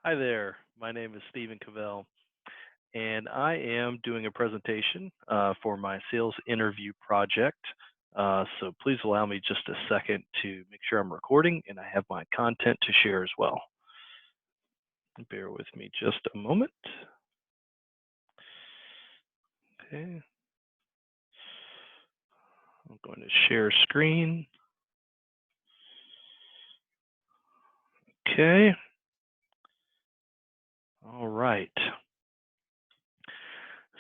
Hi there, my name is Stephen Cavell, and I am doing a presentation for my sales interview project. So please allow me just a second to make sure I'm recording and I have my content to share as well. Bear with me just a moment. Okay, I'm going to share screen. Okay, all right.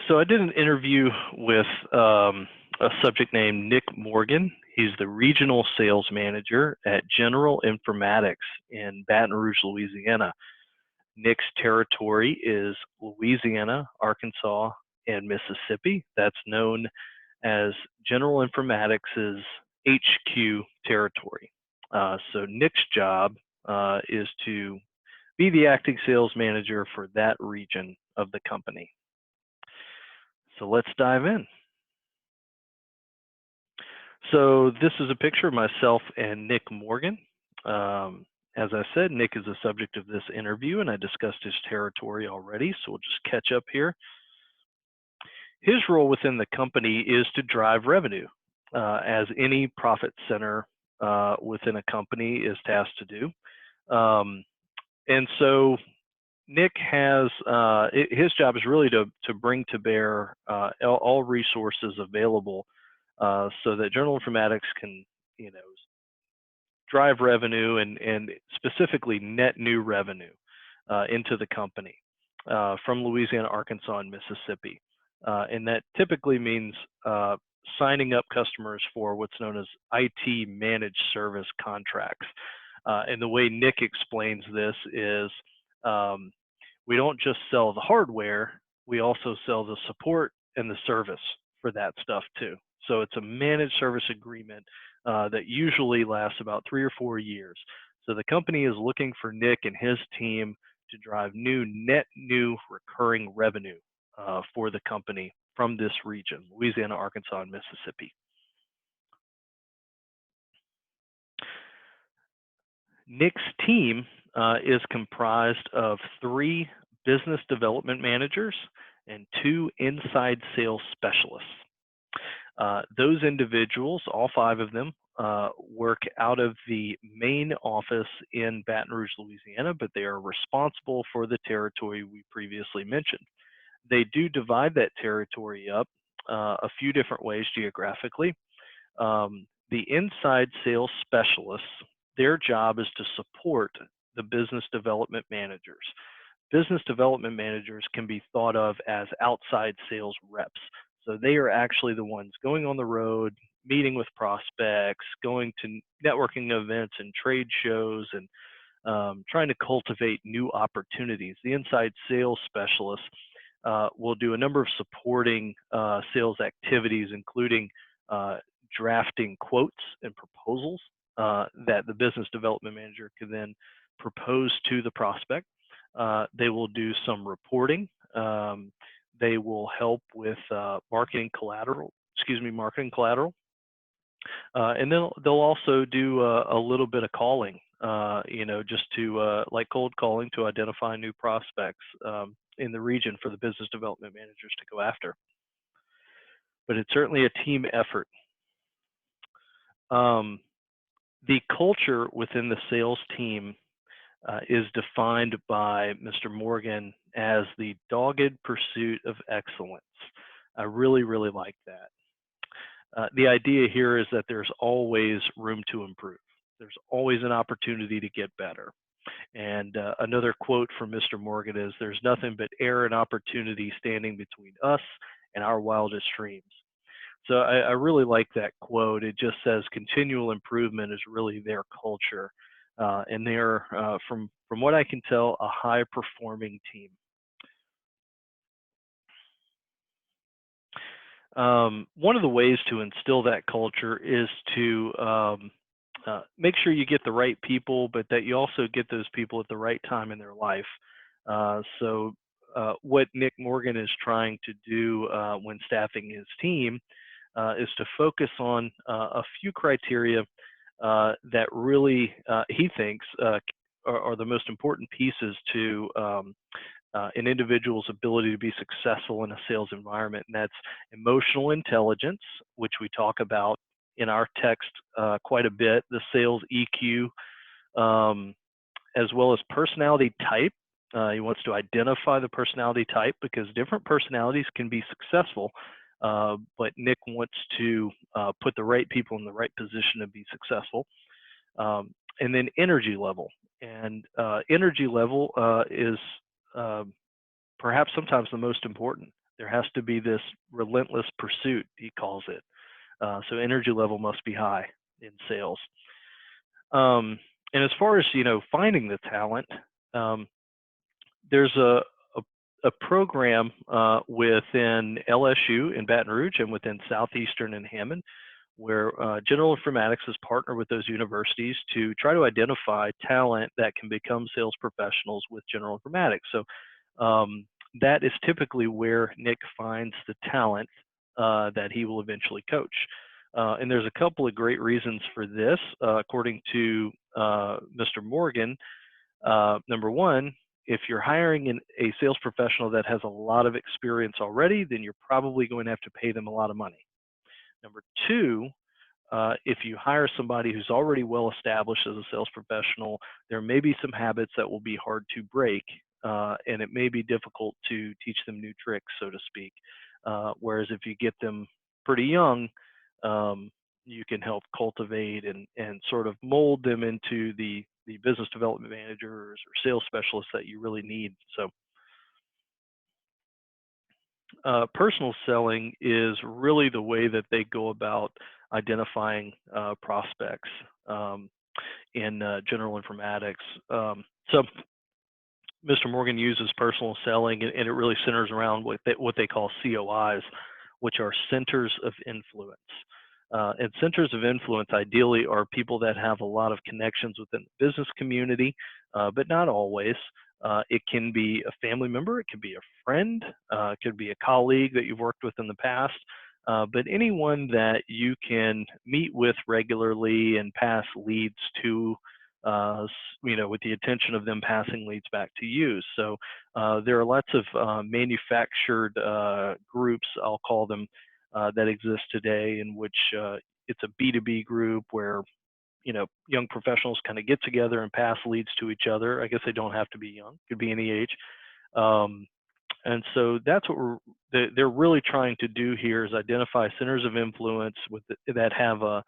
So I did an interview with a subject named Nick Morgan. He's the regional sales manager at General Informatics in Baton Rouge, Louisiana. Nick's territory is Louisiana, Arkansas, and Mississippi. That's known as General Informatics' HQ territory. So Nick's job is to be the acting sales manager for that region of the company. So let's dive in. So this is a picture of myself and Nick Morgan. As I said, Nick is the subject of this interview, and I discussed his territory already, so we'll just catch up here. His role within the company is to drive revenue, as any profit center within a company is tasked to do. And so Nick has, his job is really to bring to bear all resources available so that General Informatics can, drive revenue and specifically net new revenue into the company from Louisiana, Arkansas, and Mississippi. And that typically means signing up customers for what's known as IT managed service contracts. And the way Nick explains this is we don't just sell the hardware, we also sell the support and the service for that stuff too. So it's a managed service agreement that usually lasts about 3 or 4 years. So the company is looking for Nick and his team to drive net new recurring revenue for the company from this region, Louisiana, Arkansas, and Mississippi. Nick's team is comprised of 3 business development managers and 2 inside sales specialists. Those individuals, all 5 of them, work out of the main office in Baton Rouge, Louisiana, but they are responsible for the territory we previously mentioned. They do divide that territory up a few different ways geographically. The inside sales specialists, their job is to support the business development managers. Business development managers can be thought of as outside sales reps. So they are actually the ones going on the road, meeting with prospects, going to networking events and trade shows, and trying to cultivate new opportunities. The inside sales specialists will do a number of supporting sales activities, including drafting quotes and proposals that the business development manager can then propose to the prospect. They will do some reporting. They will help with marketing collateral. And then they'll also do a little bit of calling, just to like cold calling to identify new prospects in the region for the business development managers to go after. But it's certainly a team effort. The culture within the sales team is defined by Mr. Morgan as the dogged pursuit of excellence. I really, really like that. The idea here is that there's always room to improve. There's always an opportunity to get better. And another quote from Mr. Morgan is, "There's nothing but air and opportunity standing between us and our wildest dreams." So I really like that quote. It just says continual improvement is really their culture. And they're, from what I can tell, a high-performing team. One of the ways to instill that culture is to make sure you get the right people, but that you also get those people at the right time in their life. So what Nick Morgan is trying to do when staffing his team is to focus on a few criteria that really, he thinks, are the most important pieces to an individual's ability to be successful in a sales environment, and that's emotional intelligence, which we talk about in our text quite a bit, the sales EQ, as well as personality type. He wants to identify the personality type because different personalities can be successful, but Nick wants to put the right people in the right position to be successful. And then energy level. And energy level is perhaps sometimes the most important. There has to be this relentless pursuit, he calls it. So energy level must be high in sales. And as far as finding the talent, there's a program within LSU in Baton Rouge and within Southeastern in Hammond, where General Informatics has partnered with those universities to try to identify talent that can become sales professionals with General Informatics. So that is typically where Nick finds the talent that he will eventually coach. And there's a couple of great reasons for this, according to Mr. Morgan. Number one, if you're hiring a sales professional that has a lot of experience already, then you're probably going to have to pay them a lot of money. Number two, if you hire somebody who's already well established as a sales professional, there may be some habits that will be hard to break, and it may be difficult to teach them new tricks, so to speak. Whereas if you get them pretty young, you can help cultivate and sort of mold them into the business development managers or sales specialists that you really need. So personal selling is really the way that they go about identifying prospects in General Informatics. So Mr. Morgan uses personal selling, and it really centers around what they call COIs, which are centers of influence. And centers of influence ideally are people that have a lot of connections within the business community, but not always. It can be a family member, it could be a friend, it could be a colleague that you've worked with in the past, but anyone that you can meet with regularly and pass leads to, with the intention of them passing leads back to you. So there are lots of manufactured groups, I'll call them, that exist today, in which it's a B2B group where young professionals kind of get together and pass leads to each other. I guess they don't have to be young; could be any age. And so that's what they're really trying to do here is identify centers of influence that have a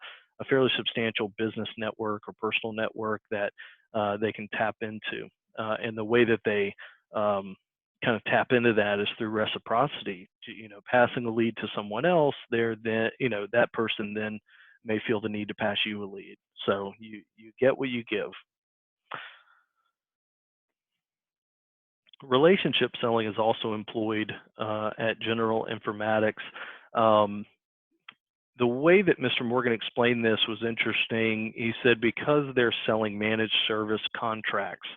fairly substantial business network or personal network that they can tap into. And the way that they kind of tap into that is through reciprocity. Passing a lead to someone else, that person then may feel the need to pass you a lead. So you get what you give. Relationship selling is also employed at General Informatics. The way that Mr. Morgan explained this was interesting. He said because they're selling managed service contracts,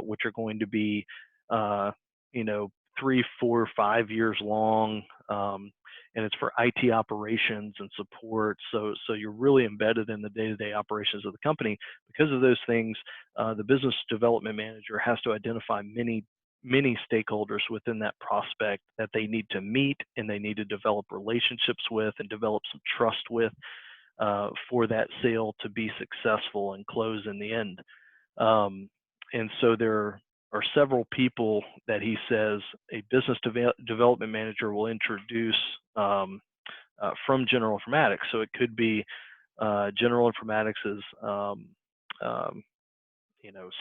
which are going to be 3, 4, 5 years long, and it's for IT operations and support. So you're really embedded in the day-to-day operations of the company. Because of those things, the business development manager has to identify many stakeholders within that prospect that they need to meet and they need to develop relationships with and develop some trust with for that sale to be successful and close in the end. And so there are several people that he says a business development manager will introduce from General Informatics. So it could be General Informatics's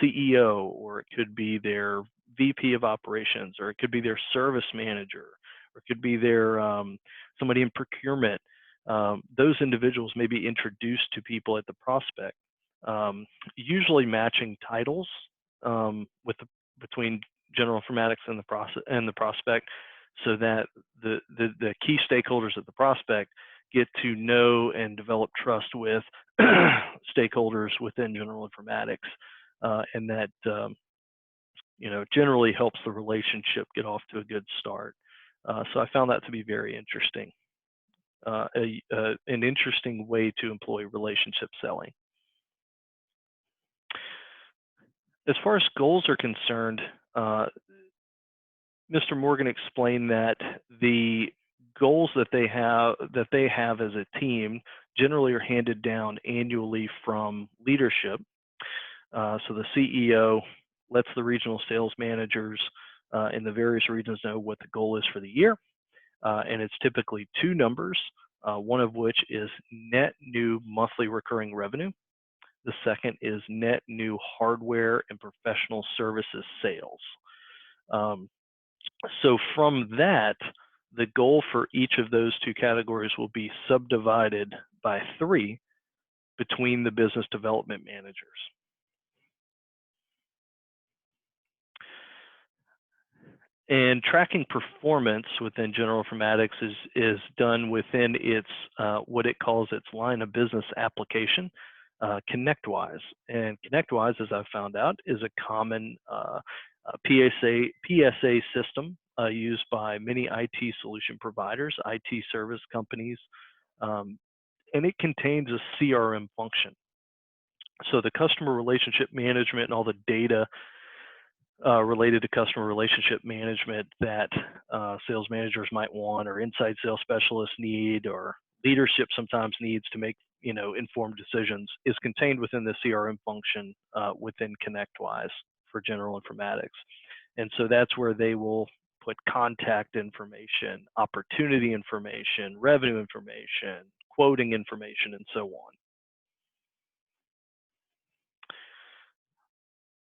CEO, or it could be their VP of operations, or it could be their service manager, or it could be their somebody in procurement. Those individuals may be introduced to people at the prospect, usually matching titles between General Informatics and the prospect, so that the key stakeholders at the prospect get to know and develop trust with stakeholders within General Informatics, and that generally helps the relationship get off to a good start. So I found that to be very interesting, an interesting way to employ relationship selling. As far as goals are concerned, Mr. Morgan explained that the goals that they have as a team generally are handed down annually from leadership. So the CEO lets the regional sales managers in the various regions know what the goal is for the year, and it's typically two numbers, one of which is net new monthly recurring revenue. The second is net new hardware and professional services sales. So from that, the goal for each of those two categories will be subdivided by 3 between the business development managers. And tracking performance within General Informatics is done within its what it calls its line of business application, ConnectWise. And ConnectWise, as I've found out, is a common PSA system used by many IT solution providers, IT service companies, and it contains a CRM function. So the customer relationship management and all the data related to customer relationship management that sales managers might want, or inside sales specialists need, or leadership sometimes needs to make informed decisions, is contained within the CRM function within ConnectWise for General Informatics. And so that's where they will put contact information, opportunity information, revenue information, quoting information, and so on.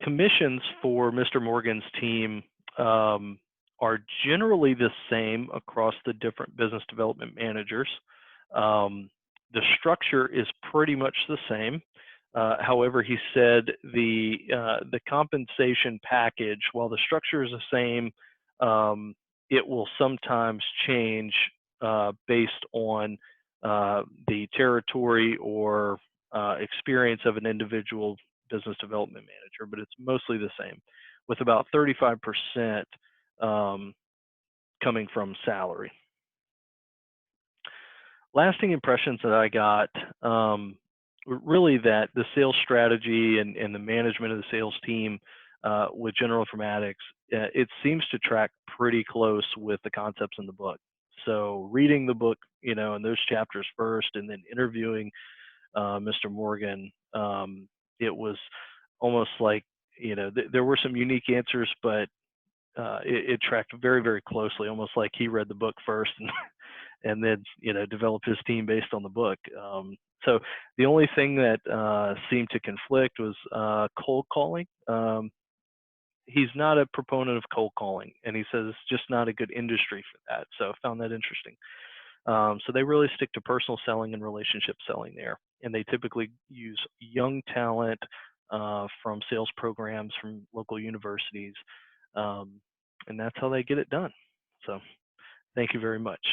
Commissions for Mr. Morgan's team are generally the same across the different business development managers. The structure is pretty much the same. However, he said the compensation package, while the structure is the same, it will sometimes change based on the territory or experience of an individual business development manager, but it's mostly the same, with about 35% coming from salary. Lasting impressions that I got really that the sales strategy and the management of the sales team with General Informatics, it seems to track pretty close with the concepts in the book. So reading the book, in those chapters first, and then interviewing Mr. Morgan, it was almost like, there were some unique answers, but it tracked very, very closely, almost like he read the book first and then, developed his team based on the book. So the only thing that seemed to conflict was cold calling. He's not a proponent of cold calling, and he says it's just not a good industry for that. So I found that interesting. So they really stick to personal selling and relationship selling there. And they typically use young talent from sales programs from local universities. And that's how they get it done. So thank you very much.